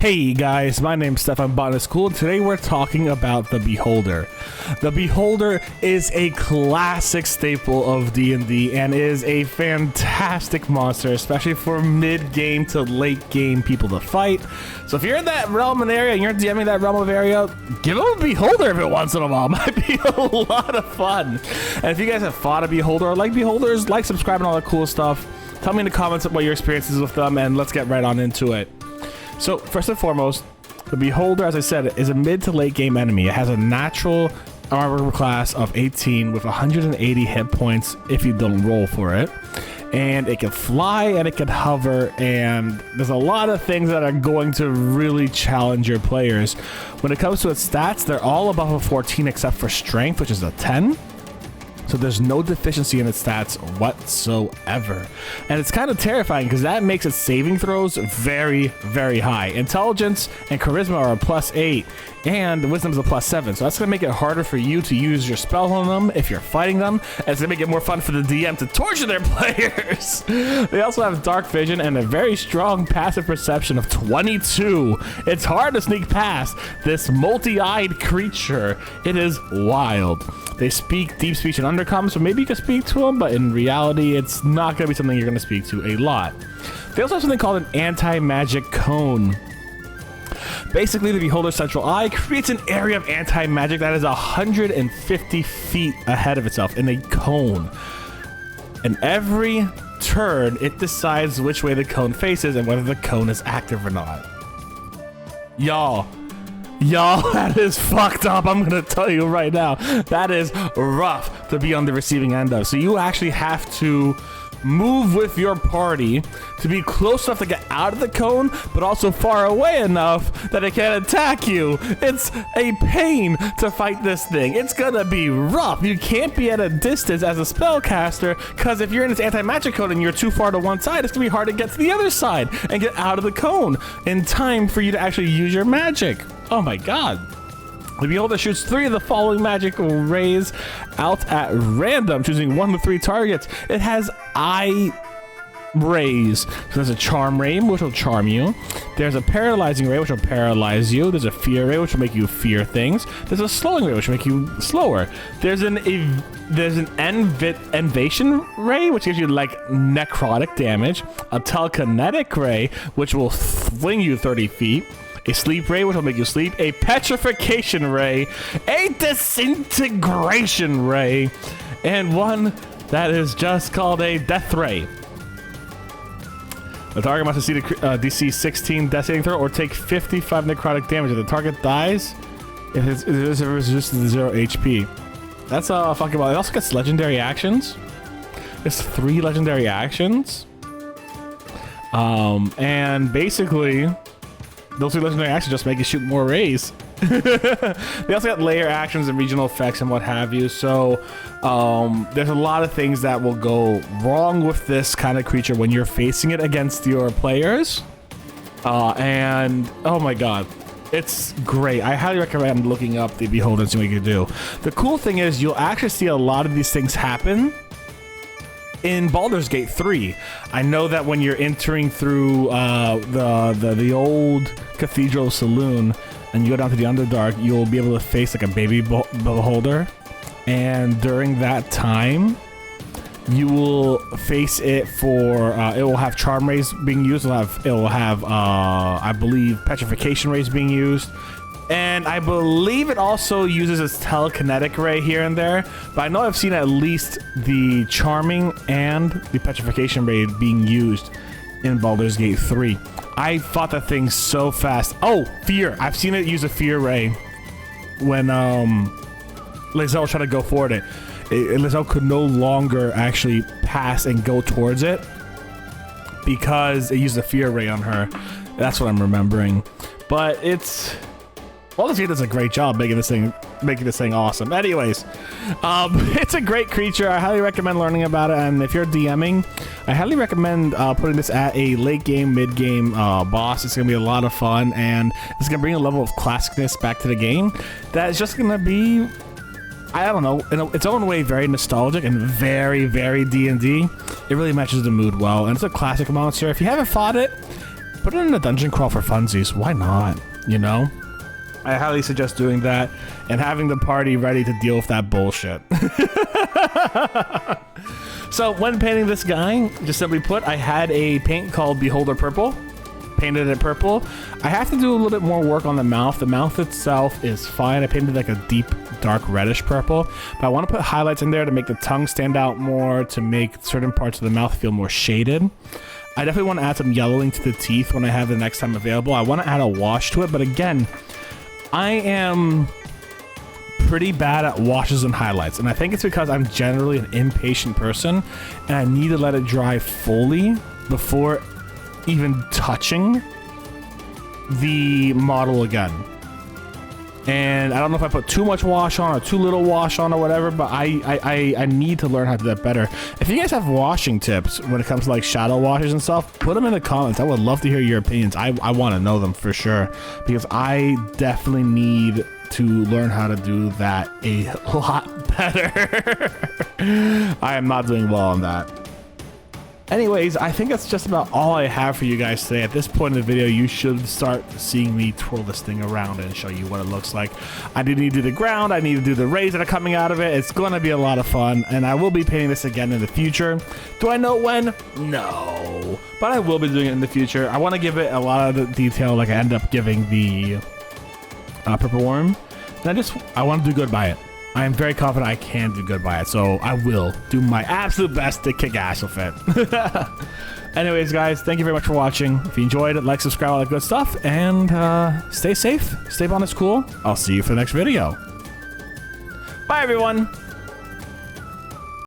Hey guys, my name's Stefan, Botanist Cool, and today we're talking about the Beholder. The Beholder is a classic staple of D&D and is a fantastic monster, especially for mid-game to late-game people to fight. So if you're in that realm and area and you're DMing that realm of area, give them a Beholder every once in a while. It might be a lot of fun. And if you guys have fought a Beholder or like Beholders, like, subscribe, and all that cool stuff, tell me in the comments what your experiences with them, and let's get right on into it. So, first and foremost, the Beholder, as I said, is a mid to late game enemy. It has a natural armor class of 18 with 180 hit points if you don't roll for it. And it can fly and it can hover, and there's a lot of things that are going to really challenge your players. When it comes to its stats, they're all above a 14 except for strength, which is a 10. So there's no deficiency in its stats whatsoever. And it's kind of terrifying because that makes its saving throws very, very high. Intelligence and charisma are a +8 and wisdom is a +7. So that's going to make it harder for you to use your spell on them if you're fighting them. And it's going to make it more fun for the DM to torture their players. They also have dark vision and a very strong passive perception of 22. It's hard to sneak past this multi-eyed creature. It is wild. They speak deep speech and undercomes, so maybe you can speak to them, but in reality, it's not going to be something you're going to speak to a lot. They also have something called an anti-magic cone. Basically, the Beholder's central eye creates an area of anti-magic that is 150 feet ahead of itself in a cone. And every turn, it decides which way the cone faces and whether the cone is active or not. Y'all, that is fucked up. I'm gonna tell you right now. That is rough to be on the receiving end of. So you actually have to move with your party to be close enough to get out of the cone, but also far away enough that it can't attack you. It's a pain to fight this thing. It's gonna be rough. You can't be at a distance as a spellcaster, because if you're in this anti-magic cone and you're too far to one side, it's gonna be hard to get to the other side and get out of the cone in time for you to actually use your magic. Oh my god. The Beholder shoots 3 of the following magical rays out at random, choosing 1 to 3 targets. It has eye rays. So there's a charm ray, which will charm you. There's a paralyzing ray, which will paralyze you. There's a fear ray, which will make you fear things. There's a slowing ray, which will make you slower. There's an invasion ray, which gives you like necrotic damage. A telekinetic ray, which will fling you 30 feet. A sleep ray, which will make you sleep. A petrification ray. A disintegration ray. And one that is just called a death ray. The target must succeed a DC 16 death saving throw or take 55 necrotic damage. If the target dies, it is resistant to 0 HP. That's fucking wild. It also gets legendary actions. It's 3 legendary actions. And basically, those 2 legendary actions just make you shoot more rays. They also got layer actions and regional effects and what have you. So there's a lot of things that will go wrong with this kind of creature when you're facing it against your players. And oh my god, it's great. I highly recommend looking up the Beholder and see what you can do. The cool thing is you'll actually see a lot of these things happen in Baldur's Gate 3. I know that when you're entering through the old Cathedral Saloon and you go down to the Underdark, you'll be able to face like a baby Beholder, and during that time you will face it for it will have charm rays being used. It will have I believe petrification rays being used. And I believe it also uses its telekinetic ray here and there, but I know I've seen at least the charming and the petrification ray being used in Baldur's Gate 3. I fought that thing so fast. Oh, fear. I've seen it use a fear ray when Lizelle was trying to go for it. Lizelle could no longer actually pass and go towards it because it used a fear ray on her. That's what I'm remembering. But it's... Baldur's Gate does a great job making this thing awesome. Anyways, it's a great creature. I highly recommend learning about it. And if you're DMing, I highly recommend putting this at a late game, mid game boss. It's gonna be a lot of fun, and it's gonna bring a level of classicness back to the game that is just gonna be, I don't know, in its own way, very nostalgic and very, very D&D. It really matches the mood well, and it's a classic monster. If you haven't fought it, put it in a dungeon crawl for funsies. Why not? You know? I highly suggest doing that and having the party ready to deal with that bullshit. So when painting this guy, just simply put, I had a paint called Beholder Purple. Painted it purple. I have to do a little bit more work on the mouth. The mouth itself is fine. I painted like a deep, dark reddish purple. But I want to put highlights in there to make the tongue stand out more, to make certain parts of the mouth feel more shaded. I definitely want to add some yellowing to the teeth when I have the next time available. I want to add a wash to it, but again, I am pretty bad at washes and highlights, and I think it's because I'm generally an impatient person and I need to let it dry fully before even touching the model again. And I don't know if I put too much wash on or too little wash on or whatever, but I need to learn how to do that better. If you guys have washing tips when it comes to like shadow washes and stuff, put them in the comments. I would love to hear your opinions. I want to know them for sure, because I definitely need to learn how to do that a lot better. I am not doing well on that. Anyways, I think that's just about all I have for you guys today. At this point in the video, you should start seeing me twirl this thing around and show you what it looks like. I do need to do the ground. I need to do the rays that are coming out of it. It's going to be a lot of fun, and I will be painting this again in the future. Do I know when? No. But I will be doing it in the future. I want to give it a lot of the detail like I end up giving the purple worm. And I want to do good by it. I am very confident I can do good by it, so I will do my absolute best to kick ass with it. Anyways, guys, thank you very much for watching. If you enjoyed it, like, subscribe, all that good stuff, and stay safe, stay Botanist Cool. I'll see you for the next video. Bye, everyone.